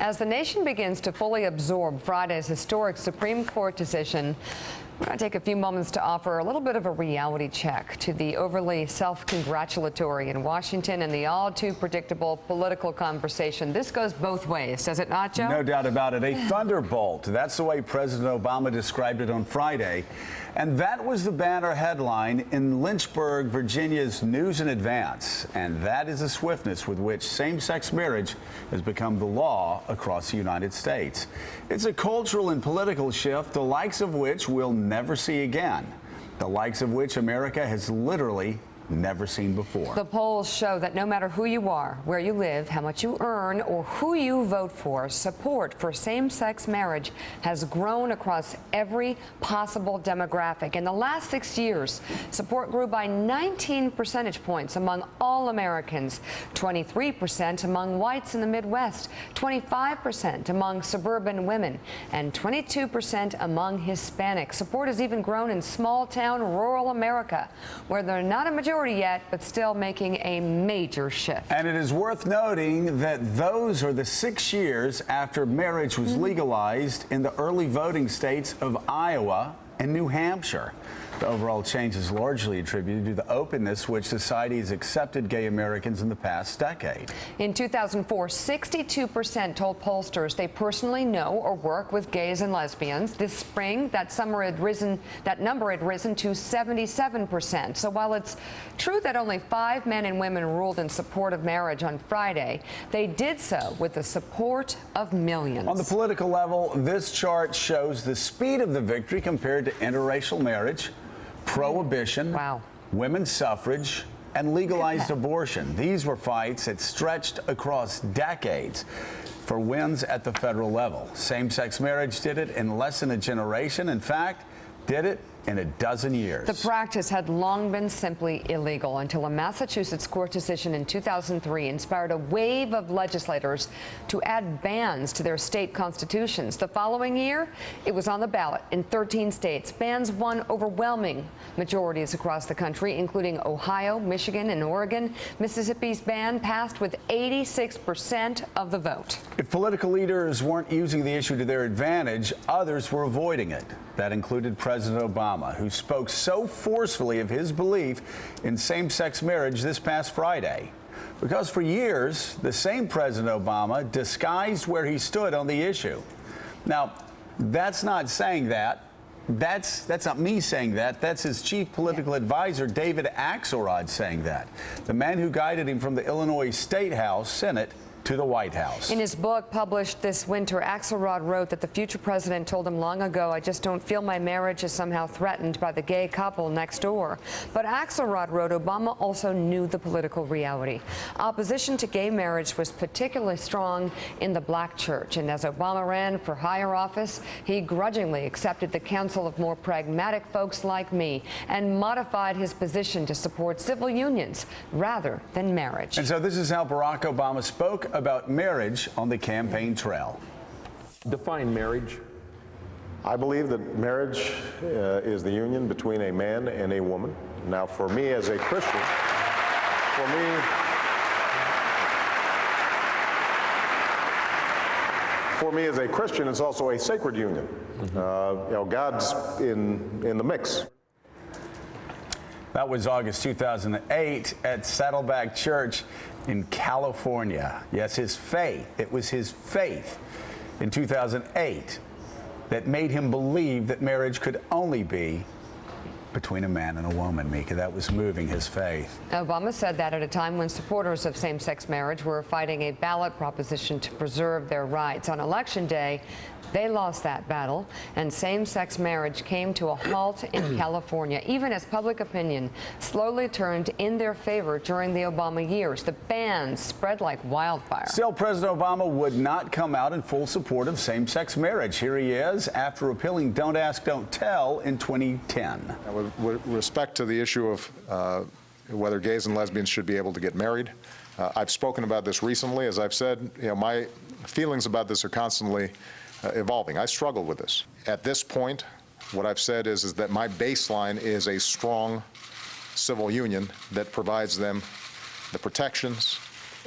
As the nation begins to fully absorb Friday's historic Supreme Court decision, we're going to take a few moments to offer a little bit of a reality check to the overly self-congratulatory in Washington and the all-too-predictable political conversation. This goes both ways, does it not, Joe? No doubt about it. A thunderbolt. That's the way President Obama described it on Friday. And that was the banner headline in Lynchburg, Virginia's News in Advance. And that is the swiftness with which same-sex marriage has become the law across the United States. It's a cultural and political shift, the likes of which we'll never see again, the likes of which America has literally never seen before. The polls show that no matter who you are, where you live, how much you earn, or who you vote for, support for same-sex marriage has grown across every possible demographic. In the last 6 years, support grew by 19 percentage points among all Americans, 23% among whites in the Midwest, 25% among suburban women, and 22% among Hispanics. Support has even grown in small-town rural America, where they're not a majority yet, but still making a major shift. And it is worth noting that those are the 6 years after marriage was legalized in the early voting states of Iowa and New Hampshire. The overall change is largely attributed to the openness which society has accepted gay Americans in the past decade. In 2004, 62% told pollsters they personally know or work with gays and lesbians. This spring, that number had risen to 77%. So while it's true that only 5 men and women ruled in support of marriage on Friday, they did so with the support of millions. On the political level, this chart shows the speed of the victory compared to interracial marriage, prohibition, women's suffrage, and legalized abortion. These were fights that stretched across decades for wins at the federal level. Same-sex marriage did it in less than a generation. In fact, did it in a dozen years. The practice had long been simply illegal until a Massachusetts court decision in 2003 inspired a wave of legislators to add bans to their state constitutions. The following year, it was on the ballot in 13 states. Bans won overwhelming majorities across the country, including Ohio, Michigan, and Oregon. Mississippi's ban passed with 86% of the vote. If political leaders weren't using the issue to their advantage, others were avoiding it. That included President Obama, who spoke so forcefully of his belief in same-sex marriage this past Friday. Because for years, the same President Obama disguised where he stood on the issue. Now, that's not saying that. That's not me saying that. That's his chief political advisor, David Axelrod, saying that. The man who guided him from the Illinois State House, Senate, to the White House. In his book published this winter, Axelrod wrote that the future president told him long ago, "I just don't feel my marriage is somehow threatened by the gay couple next door." But Axelrod wrote Obama also knew the political reality. Opposition to gay marriage was particularly strong in the black church, and as Obama ran for higher office, he grudgingly accepted the counsel of more pragmatic folks like me and modified his position to support civil unions rather than marriage. And so this is how Barack Obama spoke about marriage on the campaign trail. Define marriage. I believe that marriage is the union between a man and a woman. Now, for me as a Christian, it's also a sacred union. God's in the mix. That was August 2008 at Saddleback Church in California. Yes, his faith. It was his faith in 2008 that made him believe that marriage could only be between a man and a woman, Mika. That was moving his faith. Obama said that at a time when supporters of same-sex marriage were fighting a ballot proposition to preserve their rights. On Election Day, they lost that battle, and same-sex marriage came to a halt in California, even as public opinion slowly turned in their favor during the Obama years. The bans spread like wildfire. Still, President Obama would not come out in full support of same-sex marriage. Here he is after repealing Don't Ask, Don't Tell in 2010. With respect to the issue of whether gays and lesbians should be able to get married, I've spoken about this recently. As I've said, my feelings about this are constantly evolving. I struggle with this. At this point, what I've said is that my baseline is a strong civil union that provides them the protections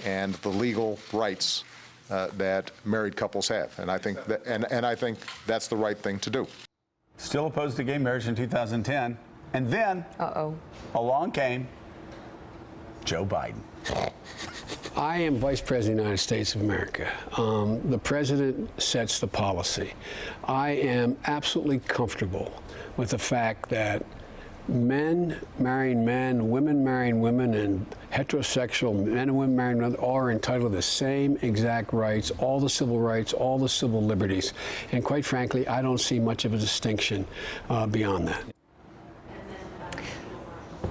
and the legal rights that married couples have. And I think that, and I think that's the right thing to do. Still opposed to gay marriage in 2010. And then along came Joe Biden. I am Vice President of the United States of America. The President sets the policy. I am absolutely comfortable with the fact that men marrying men, women marrying women, and heterosexual men and women marrying women are entitled to the same exact rights, all the civil rights, all the civil liberties. And quite frankly, I don't see much of a distinction beyond that.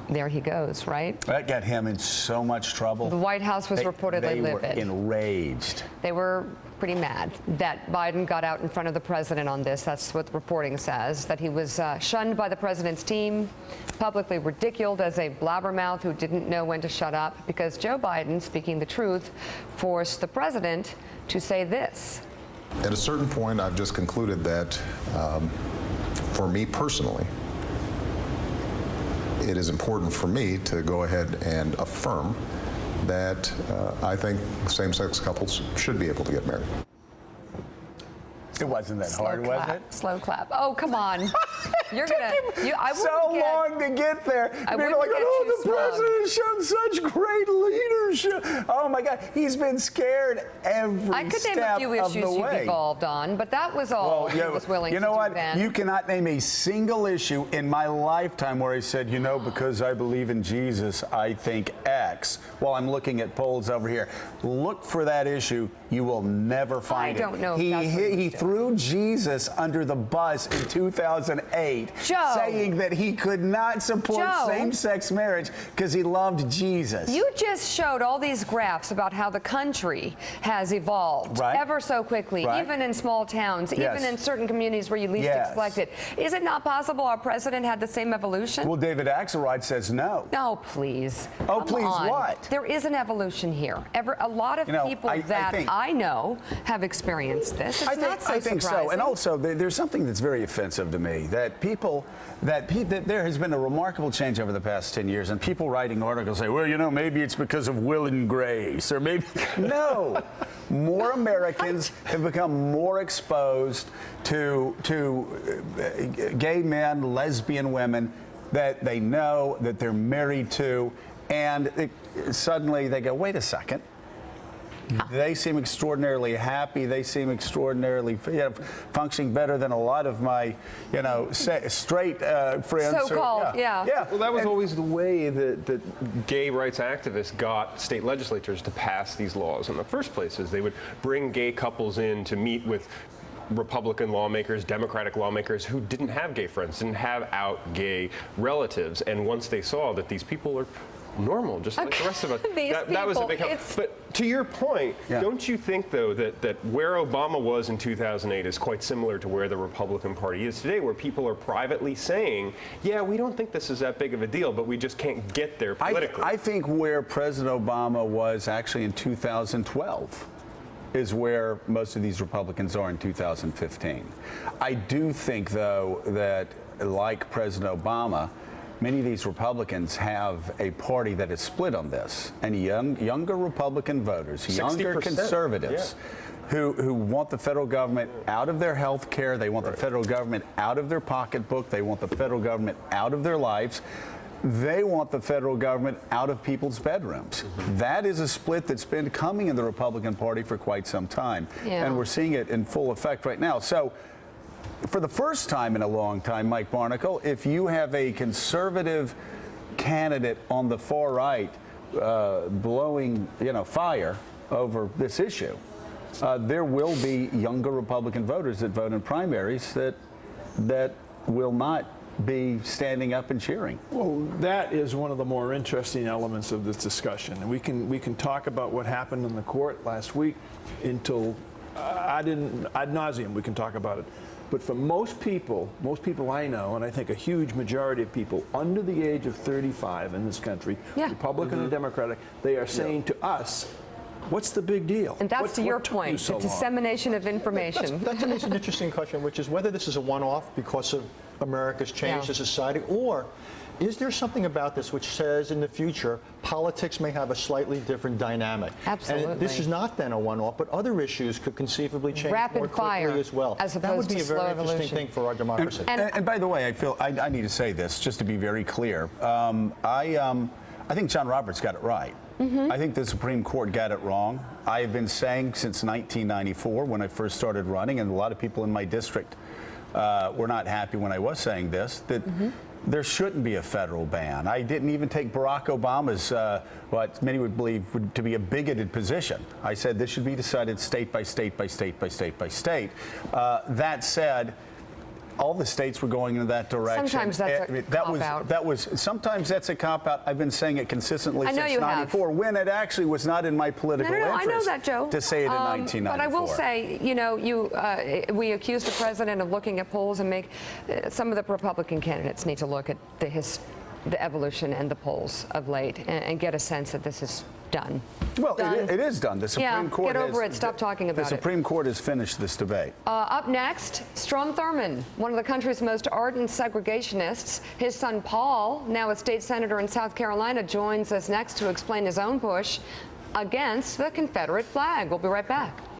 There he goes, right? That got him in so much trouble. The White House was reportedly livid. They were enraged. They were pretty mad that Biden got out in front of the president on this. That's what the reporting says, that he was shunned by the president's team, publicly ridiculed as a blabbermouth who didn't know when to shut up, because Joe Biden, speaking the truth, forced the president to say this. At a certain point, I've just concluded that for me personally, it is important for me to go ahead and affirm that I think same-sex couples should be able to get married. It wasn't that hard, was it? Slow clap. Oh, come on. You're gonna. I so long to get there. I People are like, wouldn't get oh, you the smug. president has shown such great leadership. Oh my God, he's been scared every I could step name a few of the issues you've way. evolved on, but that was all he was willing to do. You know what? Then. You cannot name a single issue in my lifetime where he said, you know, because I believe in Jesus, I think X. While I'm looking at polls over here, look for that issue. You will never find it. I don't know. He threw Jesus under the bus in 2008, Joe. saying that he could not support Joe. same-sex marriage because he loved Jesus. You just showed all these graphs about how the country has evolved ever so quickly, even in small towns, even in certain communities where you least expect it. Is it not possible our president had the same evolution? Well, David Axelrod says no. No, please. Oh, Come please, on. what? There is an evolution here. A lot of people I know have experienced this. It's not so I think surprising. so. And also, there's something that's very offensive to me, that there has been a remarkable change over the past 10 years, and people writing articles say, well, you know, maybe it's because of Will and Grace, or maybe, no. More Americans have become more exposed to gay men, lesbian women that they know, that they're married to, and suddenly they go, wait a second. They seem extraordinarily happy. They seem extraordinarily functioning better than a lot of my, straight friends. So-called, yeah. Well, that was always the way that gay rights activists got state legislatures to pass these laws in the first place, is they would bring gay couples in to meet with Republican lawmakers, Democratic lawmakers who didn't have gay friends, didn't have out gay relatives. And once they saw that these people are normal, just like the rest of us. That was a big help. But to your point, don't you think, though, that where Obama was in 2008 is quite similar to where the Republican Party is today, where people are privately saying, yeah, we don't think this is that big of a deal, but we just can't get there politically? I think where President Obama was actually in 2012 is where most of these Republicans are in 2015. I do think, though, that like President Obama, many of these Republicans have a party that is split on this, and younger Republican voters, younger 60%, conservatives, who want the federal government out of their health care, they want the federal government out of their pocketbook, they want the federal government out of their lives, they want the federal government out of people's bedrooms. That is a split that's been coming in the Republican Party for quite some time, and we're seeing it in full effect right now. So, for the first time in a long time, Mike Barnicle, if you have a conservative candidate on the far right blowing, fire over this issue, there will be younger Republican voters that vote in primaries that will not be standing up and cheering. Well, that is one of the more interesting elements of this discussion, and we can talk about what happened in the court last week until ad nauseum. We can talk about it. But for most people I know, and I think a huge majority of people under the age of 35 in this country, Republican and Democratic, they are saying to us, What's the big deal? And that's What to your took you point, so the long? dissemination of information. That raises an interesting question, which is whether this is a one-off because of America's change Yeah. as a society, or is there something about this which says in the future politics may have a slightly different dynamic? Absolutely. And this is not then a one-off, but other issues could conceively change Rapid more quickly fire, as well. as That would opposed be to a very slow interesting evolution. thing for our democracy. And by the way, I feel I need to say this just to be very clear. I think John Roberts got it right. I think the Supreme Court got it wrong. I have been saying since 1994 when I first started running, and a lot of people in my district were not happy when I was saying this, that there shouldn't be a federal ban. I didn't even take Barack Obama's, what many would believe to be a bigoted position. I said this should be decided state by state by state by state by state. That said, all the states were going in that direction. Sometimes that's a cop-out. Sometimes that's a cop-out. I've been saying it consistently I know since you have. 94, when it actually was not in my political No, I interest know that, Joe. to say it in 1994. But I will say, you know, we accuse the president of looking at polls and make some of the Republican candidates need to look at the evolution and the polls of late and get a sense that this is done. Well, Done. it is done. The Supreme Court get over has, it. Stop talking about The it. Supreme Court has finished this debate. Up next, Strom Thurmond, one of the country's most ardent segregationists. His son Paul, now a state senator in South Carolina, joins us next to explain his own push against the Confederate flag. We'll be right back.